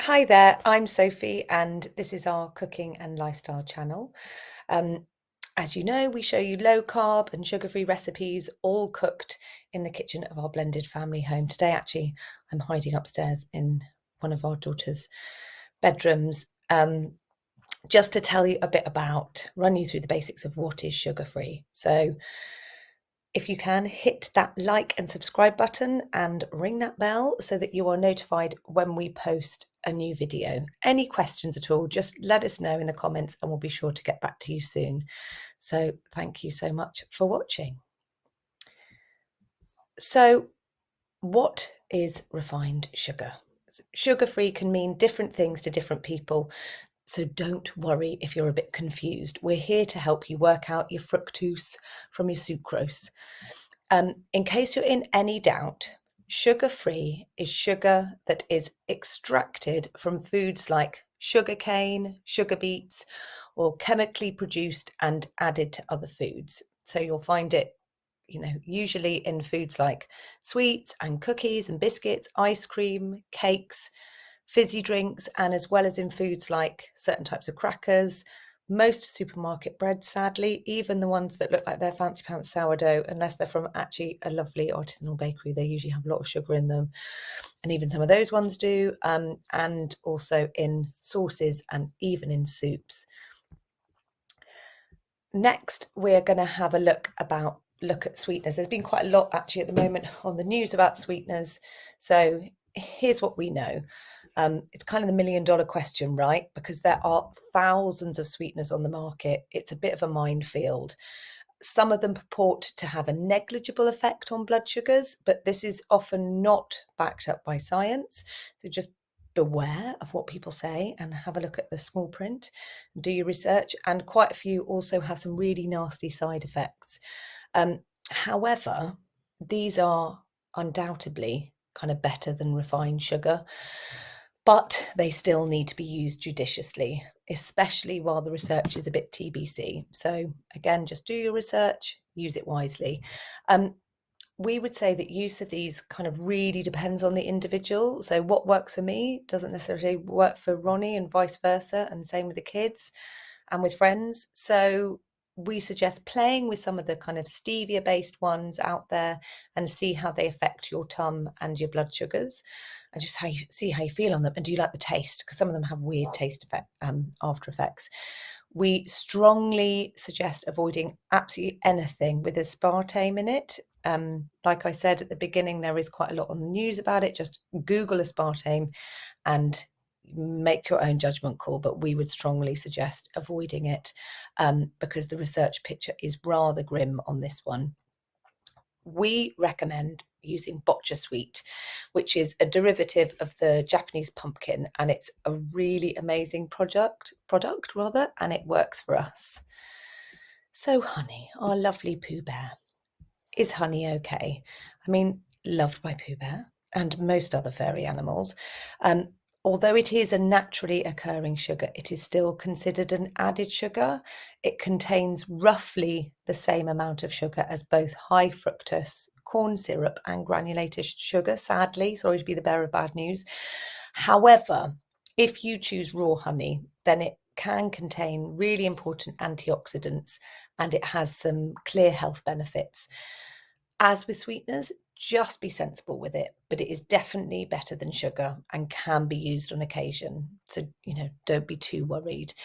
Hi there, I'm Sophie, and this is our cooking and lifestyle channel. Um, as you know, we show you low carb and sugar-free recipes, all cooked in the kitchen of our blended family home. Today, actually, I'm hiding upstairs in one of our daughter's bedrooms, just to tell you a bit about, run you through the basics of what is sugar-free. So if you can, hit that like and subscribe button and ring that bell so that you are notified when we post a new video. Any questions at all, just let us know in the comments and we'll be sure to get back to you soon. So thank you so much for watching. So what is refined sugar? Sugar-free can mean different things to different people. So don't worry if you're a bit confused. We're here to help you work out your fructose from your sucrose. In case you're in any doubt, sugar-free is sugar that is extracted from foods like sugarcane, sugar beets, or chemically produced and added to other foods. So you'll find it, usually in foods like sweets and cookies and biscuits, ice cream, cakes, fizzy drinks, and as well as in foods like certain types of crackers, most supermarket breads, sadly, even the ones that look like they're fancy pants sourdough, unless they're from actually a lovely artisanal bakery, they usually have a lot of sugar in them. And even some of those ones do, and also in sauces and even in soups. Next, we're going to have a look at sweeteners. There's been quite a lot actually at the moment on the news about sweeteners. So here's what we know. It's kind of the million-dollar question, right? Because there are thousands of sweeteners on the market. It's a bit of a minefield. Some of them purport to have a negligible effect on blood sugars, but this is often not backed up by science. So just beware of what people say and have a look at the small print, do your research. And quite a few also have some really nasty side effects. However, these are undoubtedly kind of better than refined sugar, but they still need to be used judiciously, especially while the research is a bit TBC. So again, just do your research, use it wisely. We would say that use of these kind of really depends on the individual. So what works for me doesn't necessarily work for Ronnie, and vice versa, and same with the kids and with friends. So we suggest playing with some of the kind of stevia based ones out there and see how they affect your tum and your blood sugars, and just see how you feel on them. And do you like the taste? Because some of them have weird taste effect, after effects. We strongly suggest avoiding absolutely anything with aspartame in it. Like I said at the beginning, there is quite a lot on the news about it. Just Google aspartame and make your own judgment call, but we would strongly suggest avoiding it, because the research picture is rather grim on this one. We recommend using boccia sweet, which is a derivative of the Japanese pumpkin, and it's a really amazing product rather, and it works for us. So honey, our lovely Pooh Bear. Is honey okay? I mean, loved by Pooh Bear and most other furry animals. Although it is a naturally occurring sugar, it is still considered an added sugar. It contains roughly the same amount of sugar as both high fructose corn syrup and granulated sugar, sadly. Sorry to be the bearer of bad news. However, if you choose raw honey, then it can contain really important antioxidants and it has some clear health benefits. As with sweeteners, just be sensible with it, but it is definitely better than sugar and can be used on occasion. So, don't be too worried.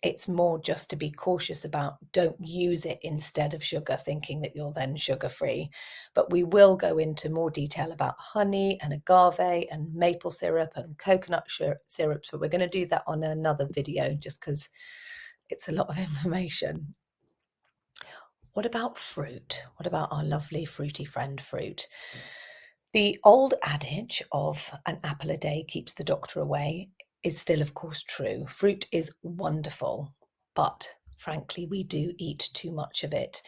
It's more just to be cautious about, don't use it instead of sugar, thinking that you're then sugar-free. But we will go into more detail about honey and agave and maple syrup and coconut syrup. So we're going to do that on another video just because it's a lot of information. What about fruit? What about our lovely fruity friend fruit? The old adage of an apple a day keeps the doctor away is still, of course, true. Fruit is wonderful, but frankly, we do eat too much of it.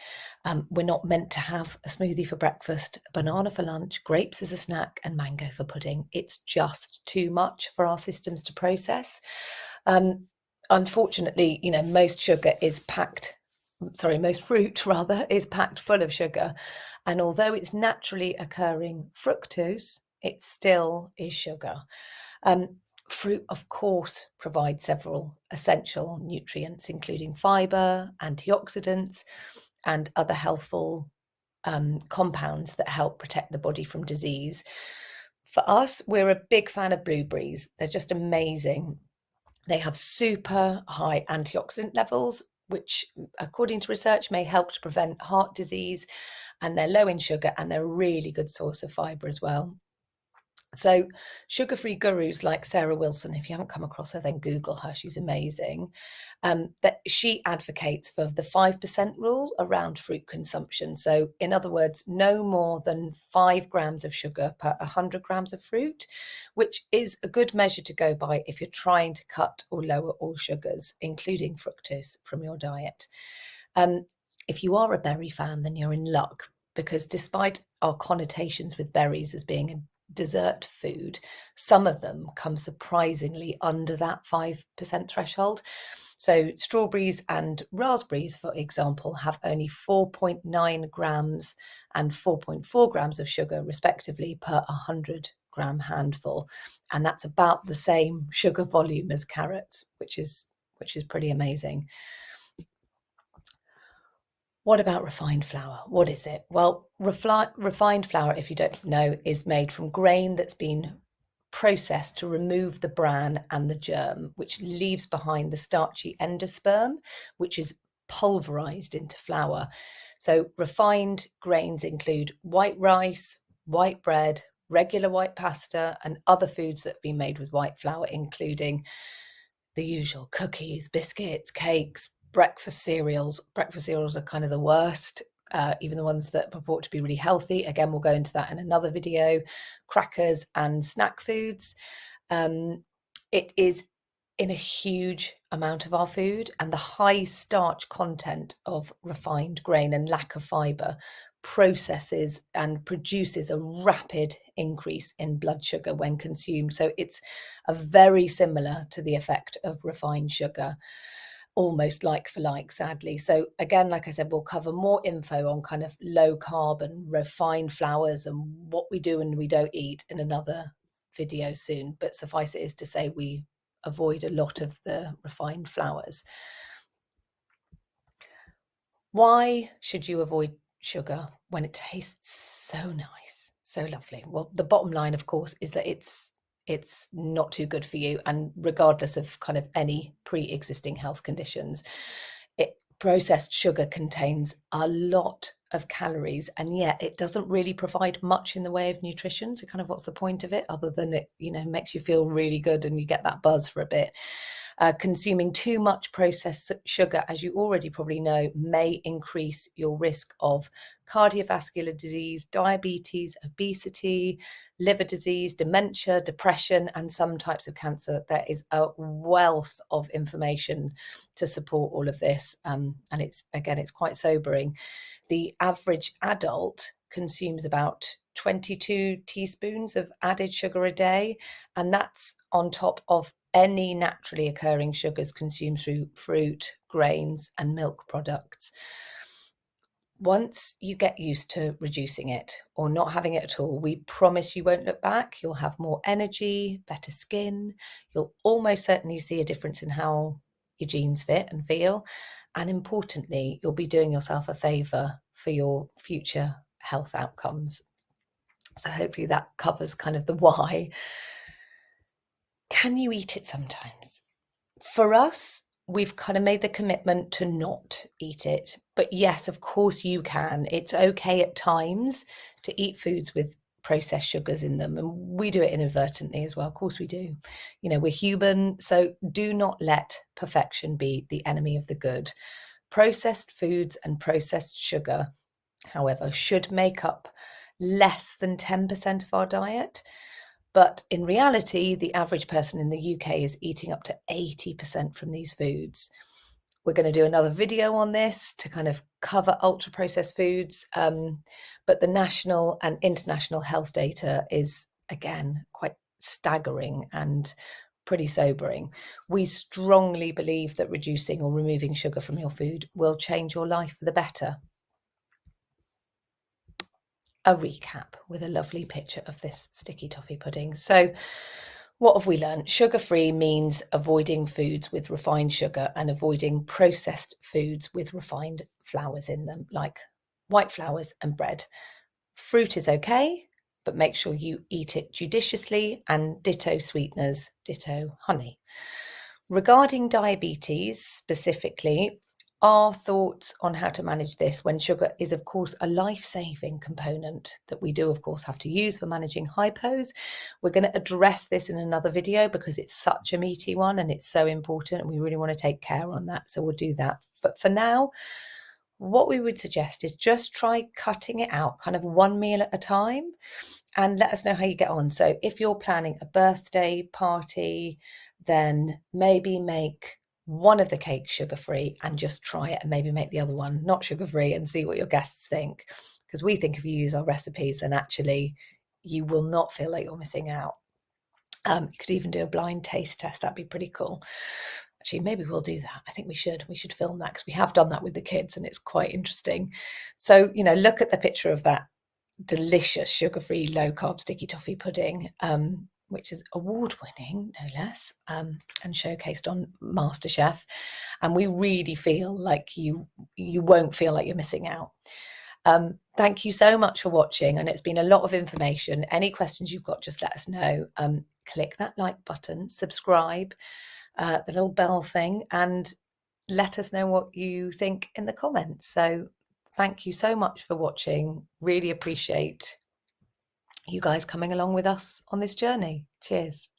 We're not meant to have a smoothie for breakfast, a banana for lunch, grapes as a snack, and mango for pudding. It's just too much for our systems to process. Unfortunately, most fruit rather is packed full of sugar. And although it's naturally occurring fructose, it still is sugar. Fruit, of course, provides several essential nutrients, including fibre, antioxidants, and other healthful compounds that help protect the body from disease. For us, we're a big fan of blueberries. They're just amazing. They have super high antioxidant levels, which, according to research, may help to prevent heart disease, and they're low in sugar, and they're a really good source of fibre as well. So, sugar-free gurus like Sarah Wilson, if you haven't come across her, then Google her. She's amazing. That she advocates for the 5% rule around fruit consumption. So, in other words, no more than 5 grams of sugar per 100 grams of fruit, which is a good measure to go by if you're trying to cut or lower all sugars, including fructose, from your diet. If you are a berry fan, then you're in luck, because despite our connotations with berries as being a dessert food, some of them come surprisingly under that 5% threshold. So strawberries and raspberries, for example, have only 4.9 grams and 4.4 grams of sugar, respectively, per 100-gram handful. And that's about the same sugar volume as carrots, which is pretty amazing. What about refined flour? What is it? Well, refined flour, if you don't know, is made from grain that's been processed to remove the bran and the germ, which leaves behind the starchy endosperm, which is pulverized into flour. So refined grains include white rice, white bread, regular white pasta, and other foods that have been made with white flour, including the usual cookies, biscuits, cakes, breakfast cereals. Breakfast cereals are kind of the worst, even the ones that purport to be really healthy. Again, we'll go into that in another video. Crackers and snack foods. It is in a huge amount of our food, and the high starch content of refined grain and lack of fibre processes and produces a rapid increase in blood sugar when consumed. So it's very similar to the effect of refined sugar, almost like for like, sadly. So again, like I said, we'll cover more info on kind of low carb and refined flours and what we do and we don't eat in another video soon. But suffice it is to say, we avoid a lot of the refined flours. Why should you avoid sugar when it tastes so nice, so lovely? Well, the bottom line, of course, is that it's not too good for you, and regardless of kind of any pre-existing health conditions. Processed sugar contains a lot of calories, and yet it doesn't really provide much in the way of nutrition. So kind of what's the point of it, other than it, makes you feel really good and you get that buzz for a bit. Consuming too much processed sugar, as you already probably know, may increase your risk of cardiovascular disease, diabetes, obesity, liver disease, dementia, depression, and some types of cancer. There is a wealth of information to support all of this. And it's quite sobering. The average adult consumes about 22 teaspoons of added sugar a day, and that's on top of any naturally occurring sugars consumed through fruit, grains, and milk products. Once you get used to reducing it or not having it at all, we promise you won't look back. You'll have more energy, better skin. You'll almost certainly see a difference in how your genes fit and feel. And importantly, you'll be doing yourself a favour for your future health outcomes. So hopefully that covers kind of the why. Can you eat it sometimes? For us, we've kind of made the commitment to not eat it. But yes, of course you can. It's okay at times to eat foods with processed sugars in them. And we do it inadvertently as well. Of course we do. We're human. So do not let perfection be the enemy of the good. Processed foods and processed sugar, however, should make up less than 10% of our diet. But in reality, the average person in the UK is eating up to 80% from these foods. We're going to do another video on this to kind of cover ultra processed foods. But the national and international health data is, again, quite staggering and pretty sobering. We strongly believe that reducing or removing sugar from your food will change your life for the better. A recap with a lovely picture of this sticky toffee pudding. So What have we learned? Sugar-free means avoiding foods with refined sugar and avoiding processed foods with refined flours in them, like white flours and bread. Fruit is okay, but make sure you eat it judiciously, and ditto sweeteners, ditto honey. Regarding diabetes specifically, our thoughts on how to manage this when sugar is, of course, a life-saving component that we do, of course, have to use for managing hypos. We're going to address this in another video because it's such a meaty one and it's so important and we really want to take care on that. So we'll do that. But for now, what we would suggest is just try cutting it out, kind of one meal at a time, and let us know how you get on. So if you're planning a birthday party, then maybe make one of the cakes sugar-free and just try it, and maybe make the other one not sugar-free and see what your guests think. Because we think if you use our recipes, then actually you will not feel like you're missing out. You could even do a blind taste test. That'd be pretty cool. Actually, maybe we'll do that. I think we should. We should film that because we have done that with the kids and it's quite interesting. So, look at the picture of that delicious sugar-free low-carb sticky toffee pudding, which is award-winning, no less, and showcased on MasterChef. And we really feel like you won't feel like you're missing out. Thank you so much for watching, and it's been a lot of information. Any questions you've got, just let us know. Click that like button, subscribe, the little bell thing, and let us know what you think in the comments. So thank you so much for watching. Really appreciate you guys coming along with us on this journey. Cheers.